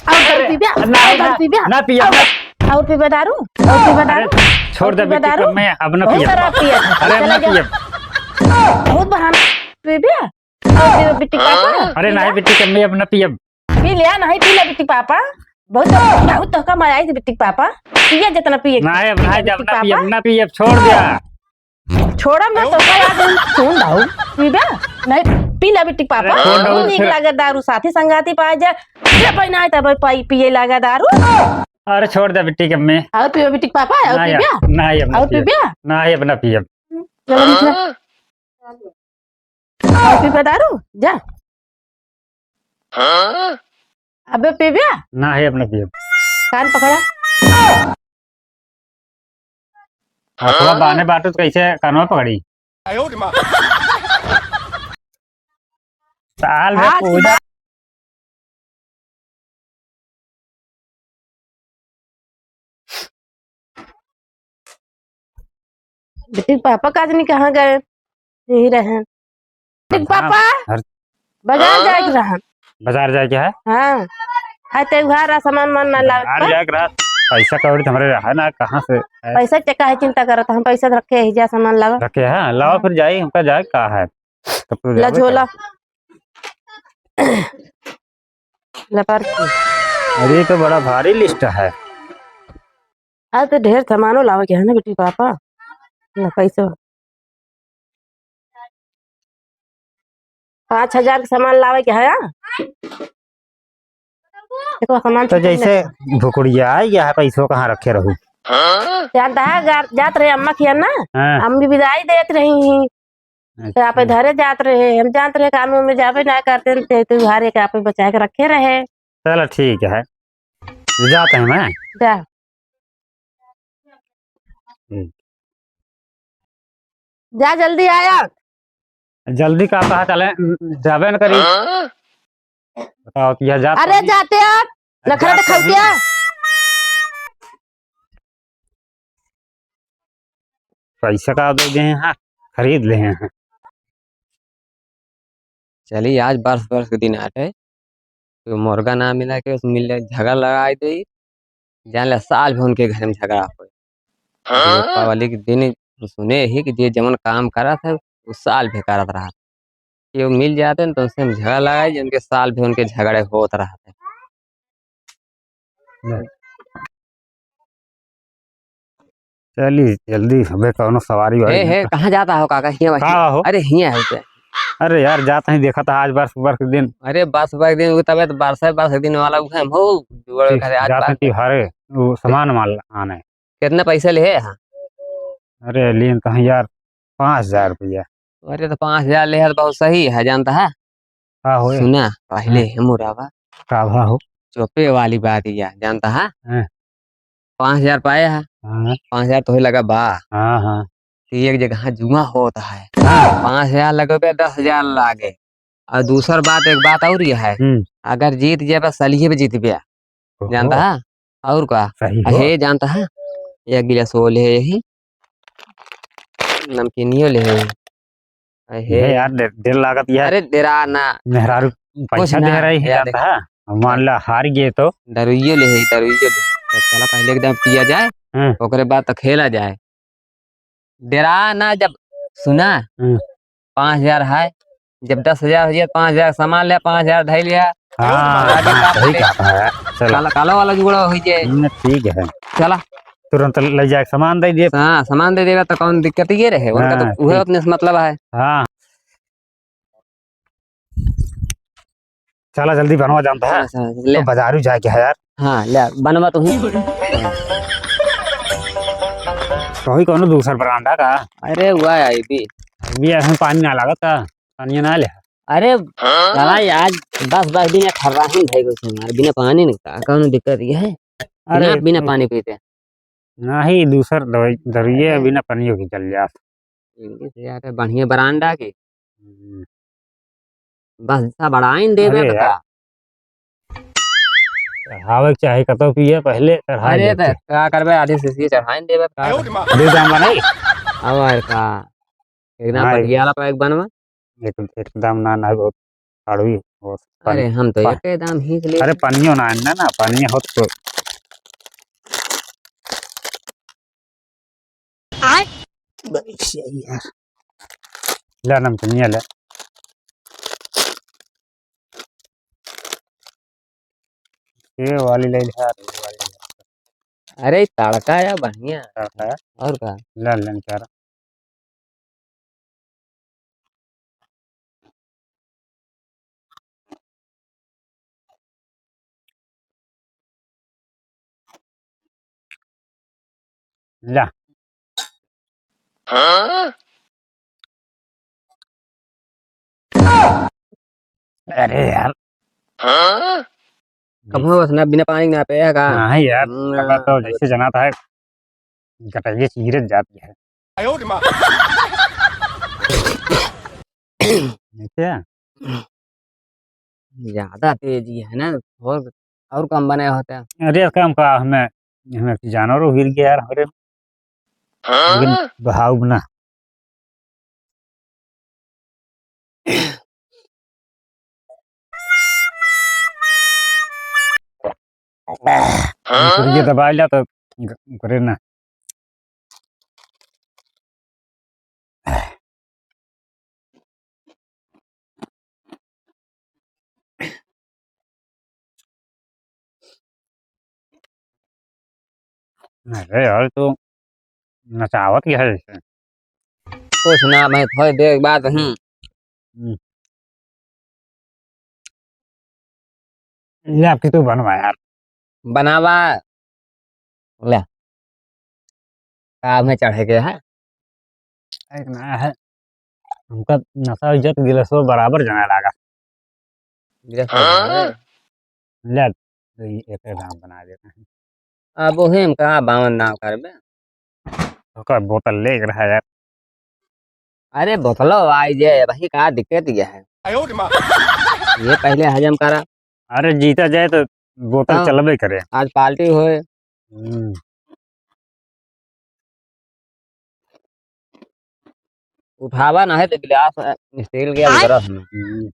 और पी बिया ना पी बिया ना पिया और पी दारू और पी दारू छोड़ दे बेटी दारू को मैं अब ना बहुत पिया शराब पिया अरे अब ना पिया बहुत बहाना पी बिया और पी बिट्टी पापा अरे नहीं बेटी को मैं अब ना पिया पी लिया नहीं पी ले बिट्टी पापा बहुत बहुत तो कम आई थी बिट्टी पापा पिया जितना पिए नहीं अब नहीं जब ना पिया छोड़ दिया छोड़ा मैं तो का याद सुन दाऊ पी बिया नहीं पी ले बिट्टी पापा बहुत नीक लागे दारू साथी संगाती पाए जा जब नहीं तब पाई पिए लागा दारू अरे छोड़ दे बेटी के मैं और पी बिट्टी पापा और पी बिया नहीं अब और पी बिया नहीं अब ना पिया चलो निकल और पी दारू जा अबे पी बिया नहीं अब ना पिया कान पकड़ा हथवा बाने बाटू तो कैसे कानवा पकड़ी साल में पूजा बिट्टी पापा का आदमी कहाँ गए यही रहे बिट्टी पापा बाजार जाए रहा बाजार जाए क्या है हाँ है त्योहार सामान मान ना बाजार जाए रहा पैसा कौड़ी तो हमारे है ना कहाँ से पैसा चक्का है चिंता करत हम पैसा रखे ही जा सामान लगा रखे हैं लाओ फिर जाए हमका जाए कहाँ है तब तो ला झोला लपर अरे ये तो बड़ा भारी लिस्ट है आज तो ढेर सामानों लावे के है ना बेटी पापा ना पैसा 5,000 का सामान लावे के है देखो सामान तो जैसे भुकुड़िया आ गया है पैसों कहाँ रखे रहूं जानता है जात रहे अम्मा की ना हम भी विदाई देत रही तो आप धरे जात रहे हम जानते रहे काम में जावे ना करते त्योहार के आप बचा के रखे रहे चलो ठीक है जाते हैं मैं जा जा जल्दी आया जल्दी का कहा चले जावे न करी बताओ यह जात अरे जाते आप नखरा दिखाओ क्या पैसा का दे गए हैं खरीद ले हैं चलिए आज बरस के दिन आते तो मुर्गा ना मिला के उसमें मिल झगड़ा लगा दे जान ले साल भी उनके घर में झगड़ा हो दीपावली के दिन सुने ही कि ये जमन काम करा था उस साल भी करत रहा कि वो मिल जाते तो उससे झगड़ा लगाए उनके साल भी उनके झगड़े होत रहा थे चलिए जल्दी हमें कौनो सवारी है कहाँ जाता हो काका हिया हो अरे हिया है अरे यार जाते ही देखा था आज बरस के दिन अरे बरस के दिन तब बरस के दिन वाला हो त्योहारे वो सामान माल आने कितना पैसा ले यहाँ अरे लिए तो यार 5,000 रुपया अरे तो 5,000 ले तो बहुत सही है जानता है सुना पहले मुराबा का हो चौपे वाली बात ही जानता है 5,000 पाए है 5,000 तो ही लगा बा एक जगह जुआ होता है 5,000 लगे 10,000 लागे और दूसर बात एक बात और ये है अगर जीत जाए सलिए पे जीत गया जानता है और का हे जानता है एक गिलास वो ले यही नमकीनियो ले हे यार देर लागत यार अरे डेरा ना मेहरारू पैसा दे रही है जानता है मान ला हार गए तो दरुइयो ले चला पहले एकदम पिया जाए ओकरे बाद तो खेला जाए डेरा ना जब सुना 5,000 है जब 10,000 हो जाए 5,000 सामान ले 5,000 ढाई लिया काला वाला जुड़ा हो जाए ठीक है चला तुरंत ले जाए सामान दे दिए सामान दे देगा तो कौन दिक्कत ये रहे उनका तो वह अपने से मतलब है चला जल्दी बनवा जानता है तो बाजारू जाके है यार ले बनवा तो ही कौन दूसरा बरांडा का अरे हुआ आई भी ऐसे पानी ना लागत का पानी ना ले अरे आज 10 दिन ठर्रा ही भाई बिना पानी नहीं कौन दिक्कत ये है अरे बिना पानी पीते नहीं दूसर दवाई बिना पानी की चल जाते बढ़िया बरांडा की बस बढ़ाइन दे चढ़ावे चाहे कतो पिए पहले अरे क्या करबे आधी शीशी चढ़ाइन देबे दे दाम नहीं और का एकदम बढ़िया वाला पैक बनवा एकदम ना बहुत कड़वी वो अरे हम तो एक दाम ही ले अरे पनियो ना है ना पनिया हो तो ले नमकीनिया ले ये वाली ले यार ये वाली अरे तड़का या बढ़िया है और का ले ले यार ले अरे यार कब हो बस ना बिना पानी ना पे का हाँ यार पका तो जैसे जनाता है गटाइए चीरत जाती है क्या ज्यादा तेजी है ना और कम बने होते हैं। अरे काम का हमें हमें जानवर गिर गया यार हमारे लेकिन बहाव ना ये दबा लिया तो करे ना अरे यार तो नचावत क्या है इसे कुछ ना मैं थोड़ी देर बाद ये आपकी तो बनवा यार बनावा ले काम में चढ़े गए है एक नया है हमका नशा इज्जत गिलसो बराबर जना लगा ले तो ये एक दाम बना देते हैं अब वही हम कहा बावन नाम करबे तो बोतल ले रहा है यार अरे बोतलो आई जे वही का दिक्कत ये है ये पहले हजम करा अरे जीता जाए तो बोतल हाँ। चलबे करे आज पार्टी होए उठावा ना है तो गिलास स्टील के बरफ में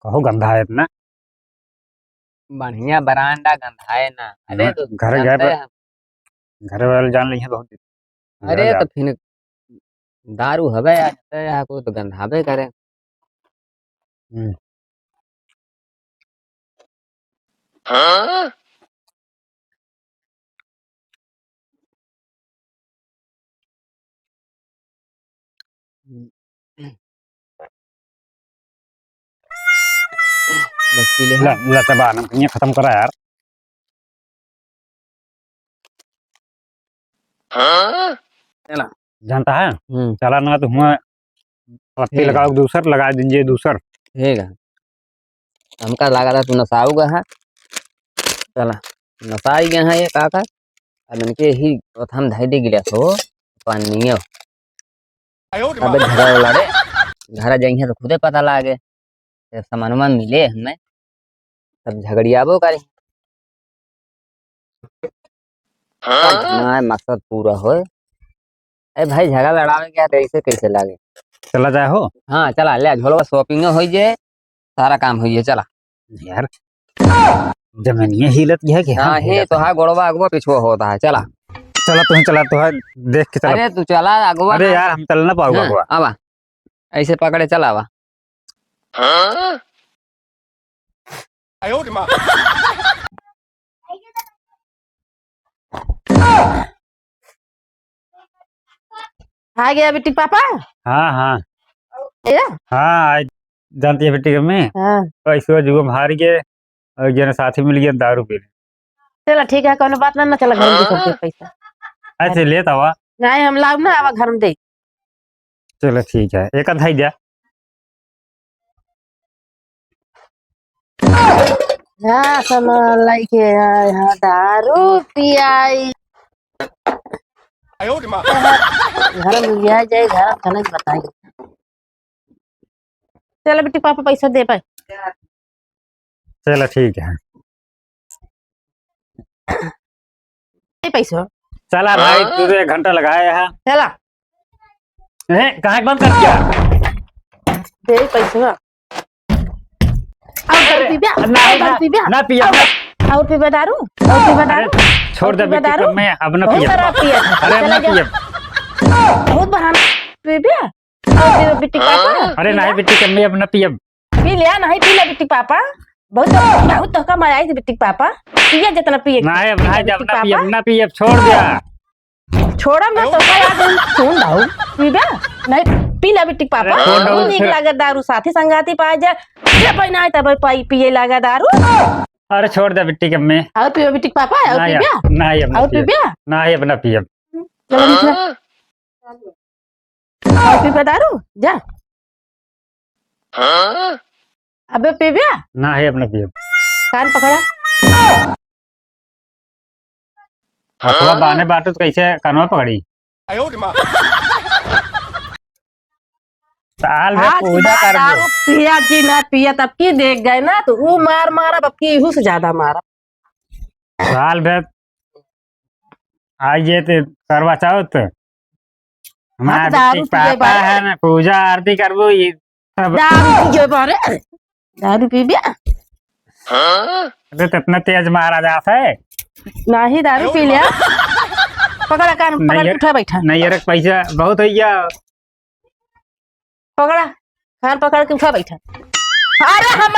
कहो गंदा है इतना बढ़िया बरांडा गंधाए ना अरे तो घर जानते हैं। घर वाले जान ली है बहुत अरे तो फिर दारू हवे या कोई तो गंधावे करे बस पी ले ला चबा नमकीनिया खत्म करा यार चला जानता है चला ना तो हुआ पत्ती लगाओ दूसर लगा दीजिए दूसर ठीक है हमका लगा था तू नसाऊगा है चला नसाई गया है ये काका अब इनके ही प्रथम धाइडे गिला तो पानियो अब झगड़ा लड़े घर जाइए तो खुदे पता लागे सामान मिले हमें तब झगड़ियाबो करी मकसद पूरा हो अरे भाई झगड़ा लड़ावे क्या ऐसे कैसे लागे चला जाए हो हाँ चला ले झोलो शॉपिंग हो जाए सारा काम हो जाए चला यार जमीनिया हिलत है कि हाँ ही तो हाँ गोड़वा अगवा पिछुआ होता है चला चला तो है देख के चला अरे तू चला अगवा अरे यार हम चल ना पाऊंगा अगवा आवा ऐसे पकड़े चला आवा आ गया बेटी पापा हाँ हाँ या हाँ आज जानती है बेटी में हाँ ऐसे जुगम हार गए और जन साथी मिल गया दारू पीने चलो ठीक है कोनो बात ना चला घर में सब दे पैसा ऐसे लेता हुआ नहीं हम लाभ ना आवा घर में दे चलो ठीक है एक अधाई जा हाँ सामान लाइके यहाँ दारू पियाई घर में लिया जाए घर खाना बताई चलो बेटी पापा पैसा दे पाए चलो ठीक है पैसा चला भाई तू तो 1 घंटा लगाया यहाँ चला कहाँ बंद कर दिया दे पैसा और दारू पी ब्या दारू पी ब्या ना पिया और पी दारू और पी दारू छोड़ दे बेटी दारू? को, मैं अब ना बहुत पिया सारा पिया अरे अब ना पिया बहुत बहाना पी ब्या और पी बिट्टी पापा अरे नहीं बेटी को, मैं अब ना पिया पी लिया नहीं पी ले बिट्टी पापा बहुत बहुत तो कम आई थी बिट्टी पापा पिया जितना पिए नहीं अब नहीं जब ना पिया ना पिया छोड़ दिया छोड़ा मैं तो क्या याद सुन दाऊ पी ब्या नहीं पी ले बिट्टी पापा अरे छोड़ दो, नीक फिर- लागे दारू साथी संगाती पाए जा जब ना तब पाई पिए लागा दारू अरे छोड़ दे बेटी के, मैं और पी बिट्टी पापा और पी ब्या नहीं अब ना और पी पिया ब्या नहीं अब ना पिया चलो निकला और पी ब्या दारू जा अबे पी ब्या नहीं अब ना पिया कान पकड़ा हथवा बाने बाटू तो कैसे कानवा पकड़ी साल में आज पूजा कर दारू पिया जी ना पिया तब की देख गए ना तो वो मारा अब की इहू से ज्यादा मारा साल भर आइए तो करवा चौथ हमारा दारू बेटी पिए पापा बारे। है ना पूजा आरती करबो ये सब दारू पिए बारे दारू पी बिया अरे तो इतना तेज महाराज जाता है नहीं दारू पी लिया पकड़ा कान पकड़ नहीं के है। उठा बैठा नहीं यार पैसा बहुत हो गया पकड़ा कान पकड़ के उठा बैठा अरे हम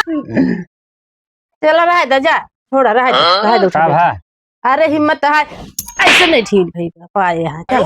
चला रहा है जा थोड़ा रहा है उठा सब बैठा। है अरे हिम्मत है ऐसे नहीं ठीक भाई पाए यहाँ चल